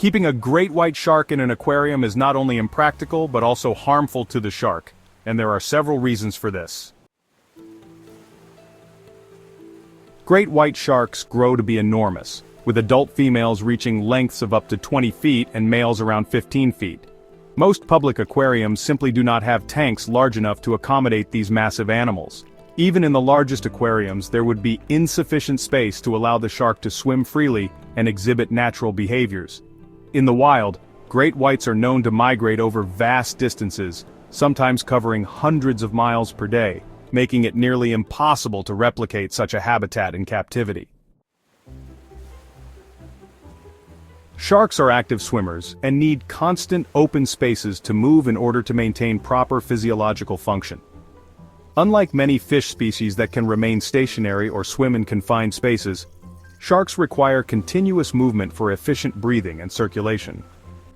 Keeping a great white shark in an aquarium is not only impractical but also harmful to the shark, and there are several reasons for this. Great white sharks grow to be enormous, with adult females reaching lengths of up to 20 feet and males around 15 feet. Most public aquariums simply do not have tanks large enough to accommodate these massive animals. Even in the largest aquariums, there would be insufficient space to allow the shark to swim freely and exhibit natural behaviors. In the wild, great whites are known to migrate over vast distances, sometimes covering hundreds of miles per day, making it nearly impossible to replicate such a habitat in captivity. Sharks are active swimmers and need constant open spaces to move in order to maintain proper physiological function. Unlike many fish species that can remain stationary or swim in confined spaces, sharks require continuous movement for efficient breathing and circulation.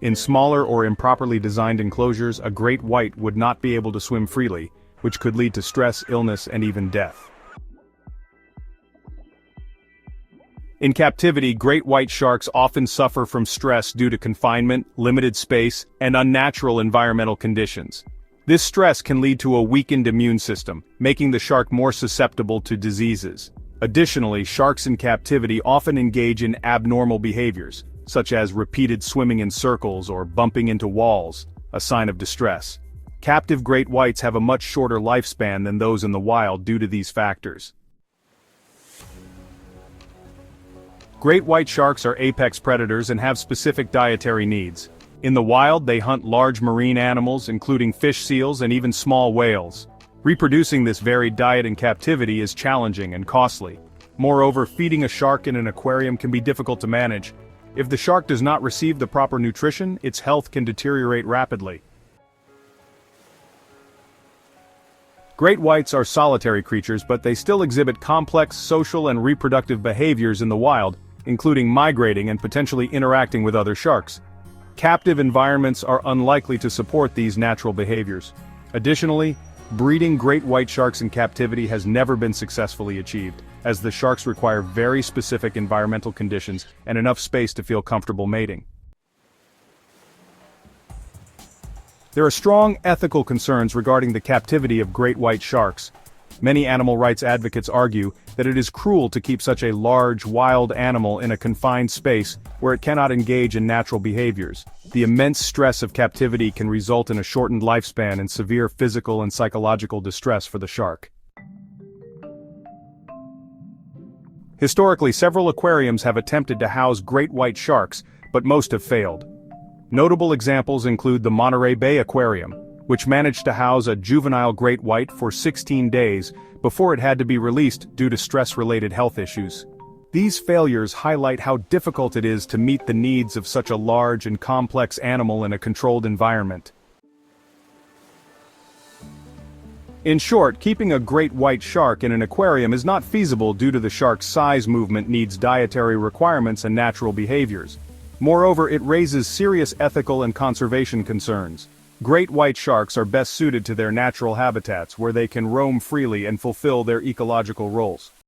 In smaller or improperly designed enclosures, a great white would not be able to swim freely, which could lead to stress, illness, and even death. In captivity, great white sharks often suffer from stress due to confinement, limited space, and unnatural environmental conditions. This stress can lead to a weakened immune system, making the shark more susceptible to diseases. Additionally, sharks in captivity often engage in abnormal behaviors, such as repeated swimming in circles or bumping into walls, a sign of distress. Captive great whites have a much shorter lifespan than those in the wild due to these factors. Great white sharks are apex predators and have specific dietary needs. In the wild, they hunt large marine animals, including fish seals and even small whales. Reproducing this varied diet in captivity is challenging and costly. Moreover, feeding a shark in an aquarium can be difficult to manage. If the shark does not receive the proper nutrition, its health can deteriorate rapidly. Great whites are solitary creatures, but they still exhibit complex social and reproductive behaviors in the wild, including migrating and potentially interacting with other sharks. Captive environments are unlikely to support these natural behaviors. Additionally, breeding great white sharks in captivity has never been successfully achieved, as the sharks require very specific environmental conditions and enough space to feel comfortable mating. There are strong ethical concerns regarding the captivity of great white sharks. Many animal rights advocates argue that it is cruel to keep such a large, wild animal in a confined space where it cannot engage in natural behaviors. The immense stress of captivity can result in a shortened lifespan and severe physical and psychological distress for the shark. Historically, several aquariums have attempted to house great white sharks, but most have failed. Notable examples include the Monterey Bay Aquarium, which managed to house a juvenile great white for 16 days before it had to be released due to stress-related health issues. These failures highlight how difficult it is to meet the needs of such a large and complex animal in a controlled environment. In short, keeping a great white shark in an aquarium is not feasible due to the shark's size. Movement needs dietary requirements and natural behaviors. Moreover, it raises serious ethical and conservation concerns. Great white sharks are best suited to their natural habitats where they can roam freely and fulfill their ecological roles.